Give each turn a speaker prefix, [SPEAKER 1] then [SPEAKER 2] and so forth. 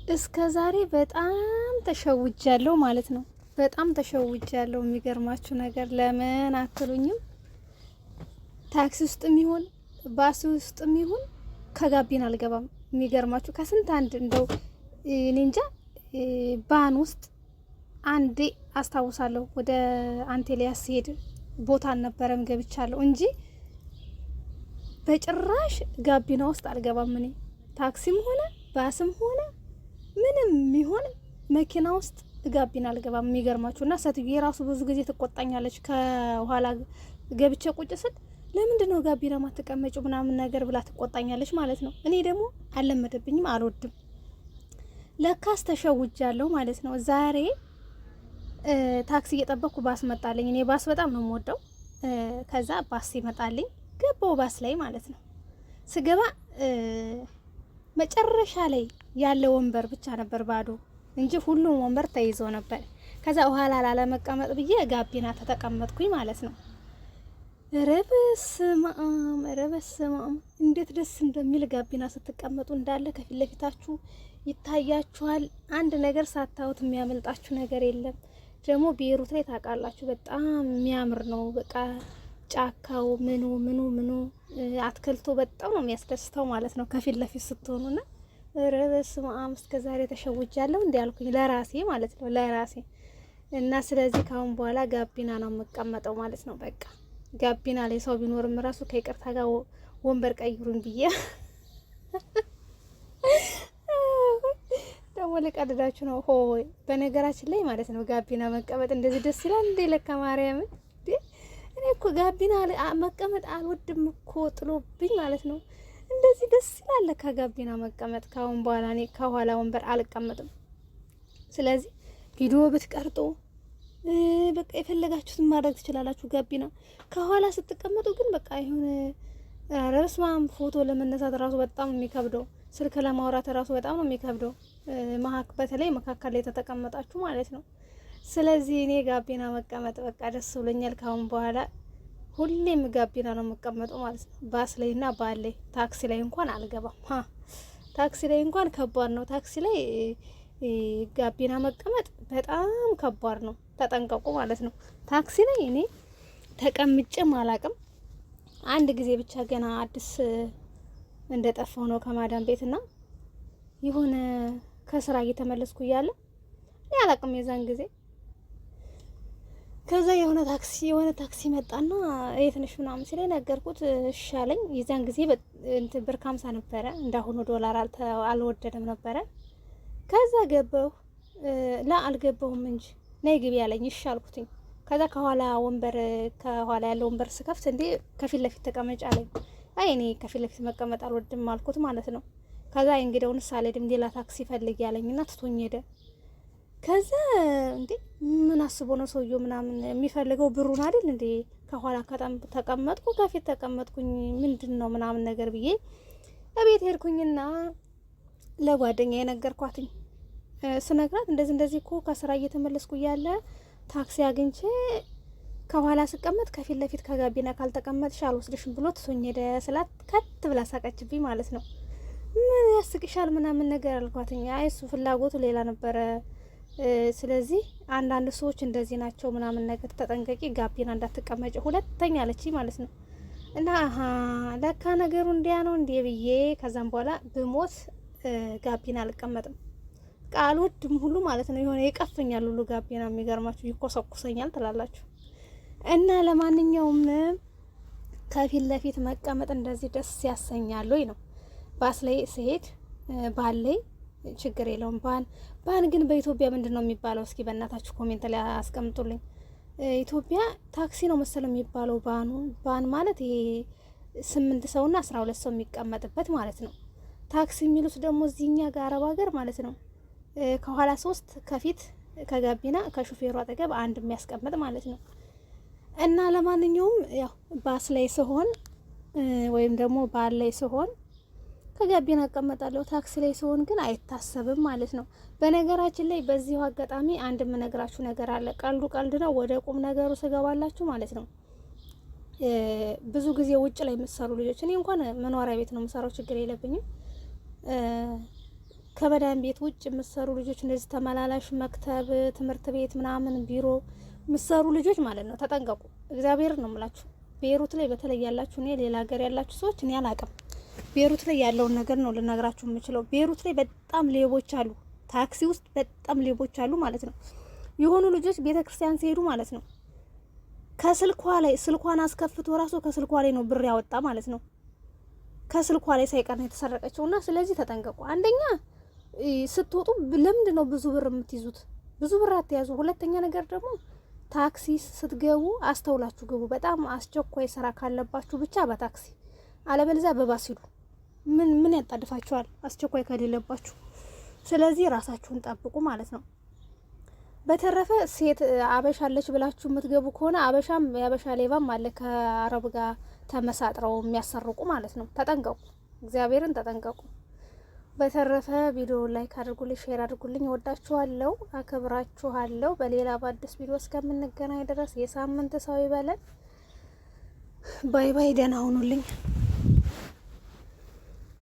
[SPEAKER 1] እስከ ዛሬ በጣም ተሸውጃለሁ ማለት ነው። በጣም ተሸውጃለሁ። የሚገርማችሁ ነገር ለምን አትሉኝም? ታክሲ ውስጥም ይሁን ባስ ውስጥም ይሁን ከጋቢና አልገባም። የሚገርማችሁ ከስንት አንድ እንደው እኔ እንጃ ባን ውስጥ አንዴ አስታውሳለሁ ወደ አንቴሊያ ሲሄድ ቦታ አልነበረም ገብቻለሁ እንጂ በጭራሽ ጋቢና ውስጥ አልገባም። እኔ ታክሲም ሆነ ባስም ሆነ ምንም ይሁን መኪና ውስጥ ጋቢና አልገባም። የሚገርማችሁ እና ሴትዮ የራሱ ብዙ ጊዜ ትቆጣኛለች። ከኋላ ገብቼ ቁጭ ስል ለምንድን ነው ጋቢና ማትቀመጪው ምናምን ነገር ብላ ትቆጣኛለች ማለት ነው። እኔ ደግሞ አልለመደብኝም፣ አልወድም። ለካስ ተሸውጃለሁ ማለት ነው። ዛሬ ታክሲ እየጠበቅኩ ባስ መጣልኝ። እኔ ባስ በጣም ነው የምወደው። ከዛ ባስ ይመጣልኝ ገባው ባስ ላይ ማለት ነው። ስገባ መጨረሻ ላይ ያለ ወንበር ብቻ ነበር ባዶ እንጂ ሁሉም ወንበር ተይዞ ነበር። ከዛ በኋላ ላለመቀመጥ ብዬ ጋቢና ተቀመጥኩኝ ማለት ነው። ረበስማም እንዴት ደስ እንደሚል ጋቢና ስትቀመጡ እንዳለ ከፊት ለፊታችሁ ይታያችኋል። አንድ ነገር ሳታዩት የሚያመልጣችሁ ነገር የለም። ደግሞ ቤሩት ላይ ታውቃላችሁ በጣም የሚያምር ነው። በቃ ጫካው ምኑ አትክልቱ በጣም ነው የሚያስደስተው ማለት ነው ከፊት ለፊት ስትሆኑና ረበስማም እስከዛሬ ተሸውጃለሁ እንዴ አልኩኝ ለራሴ ማለት ነው ለራሴ። እና ስለዚህ ካሁን በኋላ ጋቢና ነው የምቀመጠው ማለት ነው። በቃ ጋቢና ላይ ሰው ቢኖርም ራሱ ከይቅርታ ጋር ወንበር ቀይሩን ብዬ ደግሞ ልቀድዳችሁ ነው። ሆይ በነገራችን ላይ ማለት ነው ጋቢና መቀመጥ እንደዚህ ደስ ይላል እንዴ! ለካ ማርያምን እኔ እኮ ጋቢና መቀመጥ አልወድም እኮ ጥሎብኝ ማለት ነው። እንደዚህ ደስ ይላል ለካ ጋቢና መቀመጥ። ካሁን በኋላ እኔ ከኋላ ወንበር አልቀመጥም። ስለዚህ ቪዲዮ ብትቀርጡ በቃ የፈለጋችሁትን ማድረግ ትችላላችሁ። ጋቢና ከኋላ ስትቀመጡ ግን በቃ ይሁን ረስማም ፎቶ ለመነሳት ራሱ በጣም የሚከብደው፣ ስልክ ለማውራት ራሱ በጣም ነው የሚከብደው። በተለይ መካከል ላይ ተቀመጣችሁ ማለት ነው። ስለዚህ እኔ ጋቢና መቀመጥ በቃ ደስ ብሎኛል። ካሁን በኋላ ሁሌም ጋቢና ነው የምቀመጠው ማለት ነው። ባስ ላይና ባል ላይ፣ ታክሲ ላይ እንኳን አልገባም። ታክሲ ላይ እንኳን ከባድ ነው። ታክሲ ላይ ጋቢና መቀመጥ በጣም ከባድ ነው። ተጠንቀቁ ማለት ነው። ታክሲ ላይ እኔ ተቀምጬም አላቅም። አንድ ጊዜ ብቻ ገና አዲስ እንደጠፋው ነው ከማዳም ቤትና የሆነ ከስራ እየተመለስኩ እያለ እኔ አላቅም የዛን ጊዜ። ከዛ የሆነ ታክሲ መጣና የትንሽ ምናምን ሲለኝ ነገርኩት። እሻለኝ። የዛን ጊዜ ብር 50 ነበረ፣ እንዳሁኑ ዶላር አልወደደም ነበረ። ከዛ ገባሁ። አልገባሁም እንጂ ነይ ግቢ ያለኝ ይሻልኩትኝ። ከዛ ከኋላ ያለው ወንበር ስከፍት እንዴ ከፊት ለፊት ተቀመጭ አለኝ። አይ እኔ ከፊት ለፊት መቀመጥ አልወድም አልኩት ማለት ነው። ከዛ እንግዲያውን ሳልሄድም ሌላ ታክሲ ፈልግ ያለኝና ትቶኝ ሄደ። ከዛ እንዴ ምን አስቦ ነው ሰውየው ምናምን የሚፈልገው ብሩን አይደል እንዴ? ከኋላ ተቀመጥኩ ከፊት ተቀመጥኩኝ ምንድን ነው ምናምን ነገር ብዬ ለቤት ሄድኩኝና ለጓደኛ የነገርኳትኝ። ስነግራት እንደዚህ እኮ ከስራ እየተመለስኩ እያለ ታክሲ አግኝቼ ከኋላ ስቀመጥ ከፊት ለፊት ከጋቢና ካልተቀመጥሽ አልወስድሽም ብሎ ትቶኝ ሄደ ስላት ከት ብላ ሳቀችብኝ ማለት ነው። ምን ያስቅሻል ምናምን ነገር አልኳትኝ። አይ እሱ ፍላጎቱ ሌላ ነበረ። ስለዚህ አንዳንድ ሰዎች እንደዚህ ናቸው ምናምን ነገር ተጠንቀቂ፣ ጋቢና እንዳትቀመጭ ሁለተኛ አለችኝ ማለት ነው። እና ለካ ነገሩ እንዲያ ነው እንዴ ብዬ ከዛም በኋላ ብሞት ጋቢና አልቀመጥም። ቃልወድም ሁሉ ማለት ነው። የሆነ ይቀፈኛል ሁሉ ጋቢና። የሚገርማችሁ ይኮሰኩሰኛል ትላላችሁ። እና ለማንኛውም ከፊት ለፊት መቀመጥ እንደዚህ ደስ ያሰኛል ወይ ነው። ባስ ላይ ስሄድ ባል ላይ ችግር የለውም። ባን ግን በኢትዮጵያ ምንድን ነው የሚባለው? እስኪ በእናታችሁ ኮሜንት ላይ አስቀምጡልኝ። ኢትዮጵያ ታክሲ ነው መሰለው የሚባለው ባን ማለት ይሄ 8 ሰውና 12 ሰው የሚቀመጥበት ማለት ነው። ታክሲ የሚሉት ደግሞ እዚህኛ ጋር አረብ ሀገር ማለት ነው ከኋላ 3 ከፊት ከጋቢና ከሹፌሩ አጠገብ አንድ የሚያስቀምጥ ማለት ነው። እና ለማንኛውም ያው ባስ ላይ ሲሆን ወይም ደግሞ ባል ላይ ሲሆን ከጋቢና እቀመጣለሁ። ታክሲ ላይ ሲሆን ግን አይታሰብም ማለት ነው። በነገራችን ላይ በዚሁ አጋጣሚ አንድ የምነግራችሁ ነገር አለ። ቀልድ ነው። ወደ ቁም ነገሩ ስገባላችሁ ማለት ነው። ብዙ ጊዜ ውጭ ላይ የምትሰሩ ልጆች፣ እኔ እንኳን መኖሪያ ቤት ነው የምሰራው፣ ችግር የለብኝም። ከመዳን ቤት ውጭ የምትሰሩ ልጆች እንደዚህ ተመላላሽ መክተብ፣ ትምህርት ቤት ምናምን ቢሮ የምትሰሩ ልጆች ማለት ነው ተጠንቀቁ። እግዚአብሔር ነው የምላችሁ። ቤሩት ላይ በተለይ ያላችሁ፣ እኔ ሌላ ሀገር ያላችሁ ሰዎች እኔ አላቅም። ቤሩት ላይ ያለውን ነገር ነው ልነግራችሁ የምችለው። ቤሩት ላይ በጣም ሌቦች አሉ። ታክሲ ውስጥ በጣም ሌቦች አሉ ማለት ነው። የሆኑ ልጆች ቤተ ክርስቲያን ሲሄዱ ማለት ነው ከስልኳ ላይ ስልኳን አስከፍቶ ራሱ ከስልኳ ላይ ነው ብር ያወጣ ማለት ነው። ከስልኳ ላይ ሳይቀር ነው የተሰረቀችውና ስለዚህ ተጠንቀቁ። አንደኛ ስትወጡ ለምንድን ነው ብዙ ብር የምትይዙት? ብዙ ብር አትያዙ። ሁለተኛ ነገር ደግሞ ታክሲ ስትገቡ አስተውላችሁ ግቡ። በጣም አስቸኳይ ስራ ካለባችሁ ብቻ በታክሲ አለበለዚያ በባስ ሂዱ። ምን ያጣድፋችኋል አስቸኳይ ከሌለባችሁ? ስለዚህ ራሳችሁን ጠብቁ ማለት ነው። በተረፈ ሴት አበሻ አለች ብላችሁ የምትገቡ ከሆነ አበሻም ያበሻ ሌባም አለ ከአረብ ጋር ተመሳጥረው የሚያሰርቁ ማለት ነው። ተጠንቀቁ፣ እግዚአብሔርን ተጠንቀቁ። በተረፈ ቪዲዮ ላይክ አድርጉልኝ፣ ሼር አድርጉልኝ። ወዳችኋለሁ፣ አከብራችኋለሁ። በሌላ በአዲስ ቪዲዮ እስከምንገናኝ ድረስ የሳምንት ሰው ይበለን። ባይ ባይ፣ ደህና ሁኑልኝ።